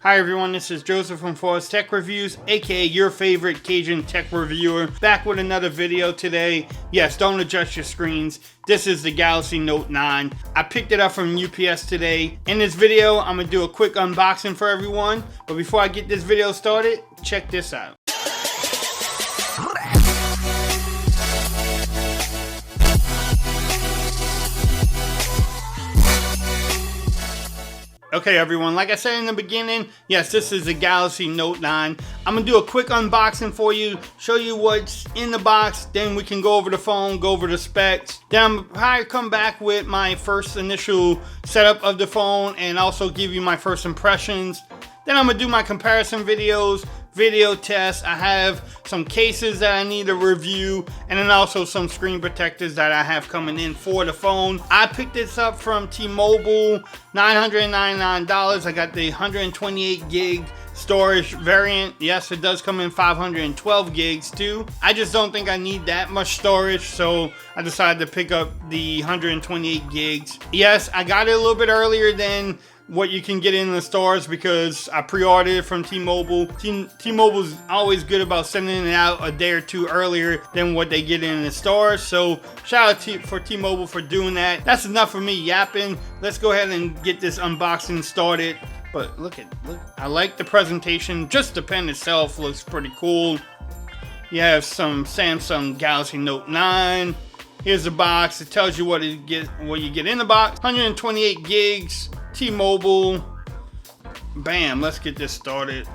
Hi everyone, this is Joseph from Forbes Tech Reviews, aka your favorite Cajun tech reviewer, back with another video today. Yes, don't adjust your screens. This is the Galaxy Note 9. I picked it up from UPS today. In this video, I'm gonna do a quick unboxing for everyone. But before I get this video started, check this out. Okay everyone, like I said in the beginning, yes, this is the Galaxy Note 9. I'm going to do a quick unboxing for you, show you what's in the box, then we can go over the phone, go over the specs. Then I'm probably come back with my first initial setup of the phone and also give you my first impressions. Then I'm going to do my comparison videos, video tests. I have some cases that I need to review, and then also some screen protectors that I have coming in for the phone. I picked this up from Tmobile, $999. I got the 128 gig storage variant. Yes, it does come in 512 gigs too. I just don't think I need that much storage, so I decided to pick up the 128 gigs. Yes, I got it a little bit earlier than what you can get in the stores because I pre-ordered it from T-Mobile. T-Mobile's always good about sending it out a day or two earlier than what they get in the stores. So shout out for T-Mobile for doing that. That's enough for me yapping. Let's go ahead and get this unboxing started. But look, I like the presentation. Just the pen itself looks pretty cool. You have some Samsung Galaxy Note 9. Here's the box. It tells you what you get in the box. 128 gigs. T-Mobile. Bam, let's get this started.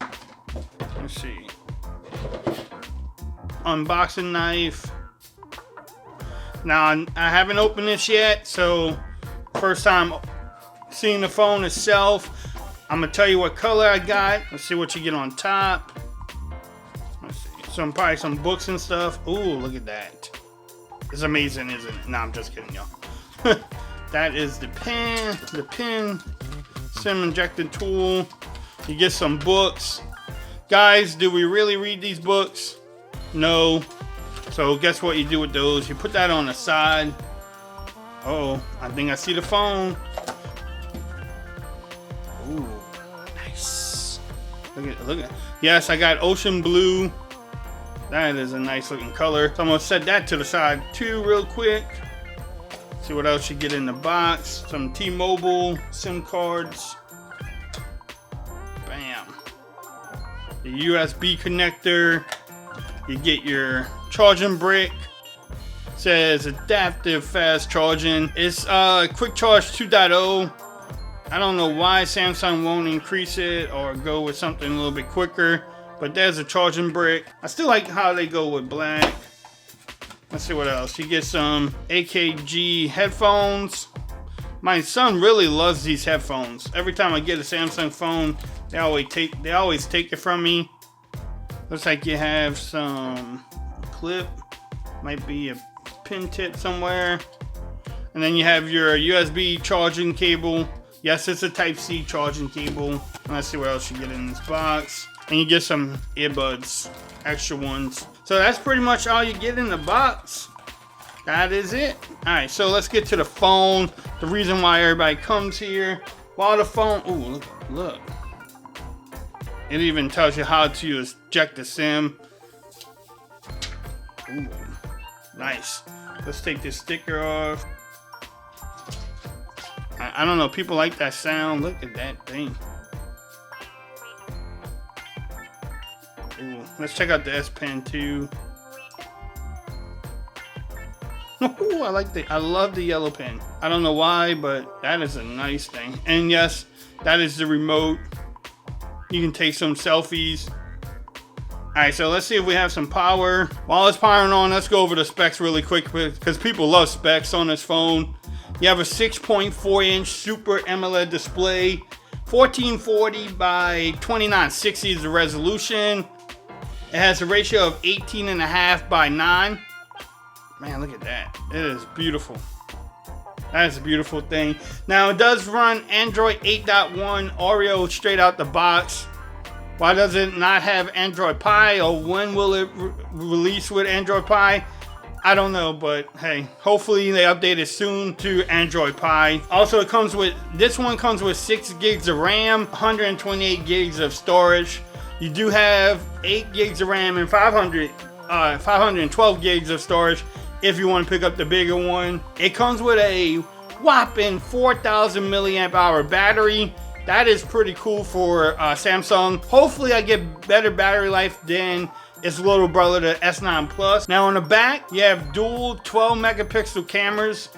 Let's see. Unboxing knife. Now, I haven't opened this yet, so first time seeing the phone itself. I'm gonna tell you what color I got. Let's see what you get on top. Let's see. Probably some books and stuff. Ooh, look at that. It's amazing, isn't it? No, I'm just kidding, y'all. That is the pen, SIM injector tool. You get some books. Guys, do we really read these books? No. So guess what you do with those? You put that on the side. Uh-oh, I think I see the phone. Ooh, nice. Look at. Yes, I got ocean blue. That is a nice looking color. So I'm gonna set that to the side too real quick. See what else you get in the box. Some T-Mobile SIM cards. Bam. The USB connector. You get your charging brick. It says adaptive fast charging. It's quick charge 2.0. I don't know why Samsung won't increase it or go with something a little bit quicker. But there's a charging brick. I still like how they go with black. Let's see what else. You get some AKG headphones. My son really loves these headphones. Every time I get a Samsung phone, they always take it from me. Looks like you have some clip. Might be a pin tip somewhere. And then you have your USB charging cable. Yes, it's a Type-C charging cable. Let's see what else you get in this box. And you get some earbuds, extra ones. So that's pretty much all you get in the box. That is it. Alright, so let's get to the phone. The reason why everybody comes here. While the phone, ooh, look. It even tells you how to eject the SIM. Ooh, nice. Let's take this sticker off. I don't know, people like that sound. Look at that thing. Ooh, let's check out the S Pen too. Ooh, I love the yellow pen. I don't know why, but that is a nice thing. And yes, that is the remote. You can take some selfies. Alright, so let's see if we have some power. While it's powering on, let's go over the specs really quick because people love specs on this phone. You have a 6.4 inch Super Amoled display. 1440 by 2960 is the resolution. It has a ratio of 18.5 by 9. Man, look at that. It is beautiful. That is a beautiful thing. Now, it does run Android 8.1 Oreo straight out the box. Why does it not have Android Pie, or when will it release with Android Pie? I don't know, but hey, hopefully they update it soon to Android Pie. Also, it comes with, this one comes with 6 gigs of RAM, 128 gigs of storage. You do have 8 gigs of RAM and 512 gigs of storage if you want to pick up the bigger one. It comes with a whopping 4,000 milliamp hour battery. That is pretty cool for Samsung. Hopefully I get better battery life than its little brother, the S9 Plus. Now on the back, you have dual 12 megapixel cameras.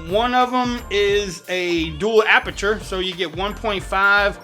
One of them is a dual aperture, so you get 1.5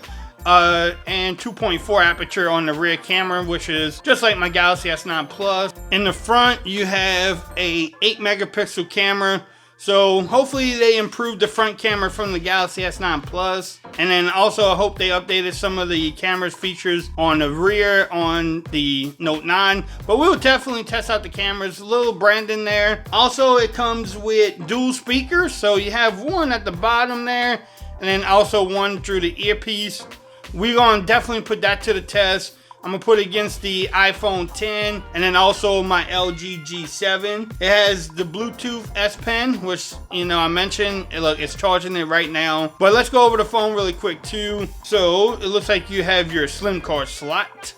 and 2.4 aperture on the rear camera, which is just like my Galaxy S9 Plus. In the front, you have a 8 megapixel camera. So hopefully they improved the front camera from the Galaxy S9 Plus. And then also I hope they updated some of the camera's features on the rear on the Note 9. But we'll definitely test out the cameras. A little branding there. Also, it comes with dual speakers. So you have one at the bottom there, and then also one through the earpiece. We're going to definitely put that to the test. I'm going to put it against the iPhone 10 and then also my LG G7. It has the Bluetooth S Pen, which, you know, I mentioned. Look, it's charging it right now. But let's go over the phone really quick too. So it looks like you have your SIM card slot.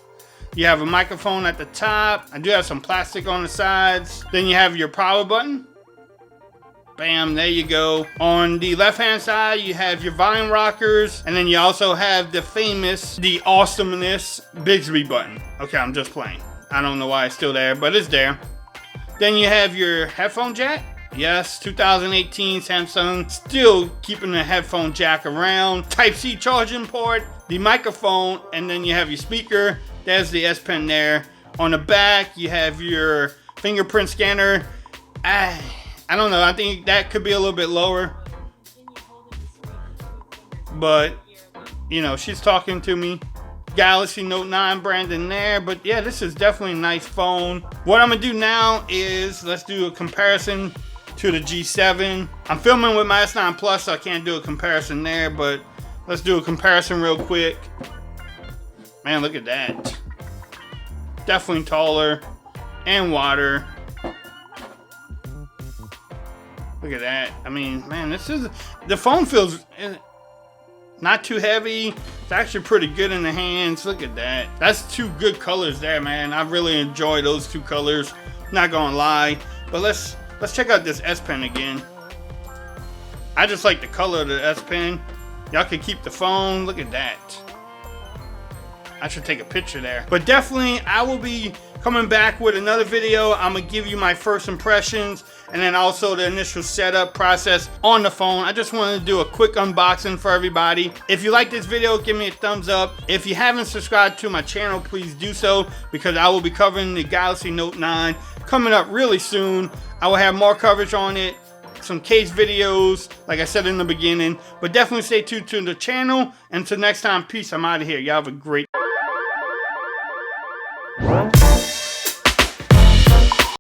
You have a microphone at the top. I do have some plastic on the sides. Then you have your power button. Bam, there you go. On the left-hand side, you have your volume rockers, and then you also have the famous, the awesomeness Bixby button. Okay, I'm just playing. I don't know why it's still there, but it's there. Then you have your headphone jack. Yes, 2018 Samsung, still keeping the headphone jack around. Type-C charging port, the microphone, and then you have your speaker. There's the S Pen there. On the back, you have your fingerprint scanner. I don't know, I think that could be a little bit lower. But, you know, she's talking to me. Galaxy Note 9 brand in there. But yeah, this is definitely a nice phone. What I'm going to do now is, let's do a comparison to the G7. I'm filming with my S9 Plus, so I can't do a comparison there. But let's do a comparison real quick. Man, look at that. Definitely taller and wider. Look at that. I mean, man, the phone feels not too heavy. It's actually pretty good in the hands. Look at that. That's 2 good colors there, man. I really enjoy those 2 colors. Not gonna lie. But let's check out this S Pen again. I just like the color of the S Pen. Y'all can keep the phone. Look at that. I should take a picture there. But definitely, I will be coming back with another video. I'm gonna give you my first impressions and then also the initial setup process on the phone. I just wanted to do a quick unboxing for everybody. If you like this video, give me a thumbs up. If you haven't subscribed to my channel, please do so, because I will be covering the Galaxy Note 9 coming up really soon. I will have more coverage on it, some case videos, like I said in the beginning. But definitely stay tuned to the channel. Until next time, peace. I'm out of here. Y'all have a great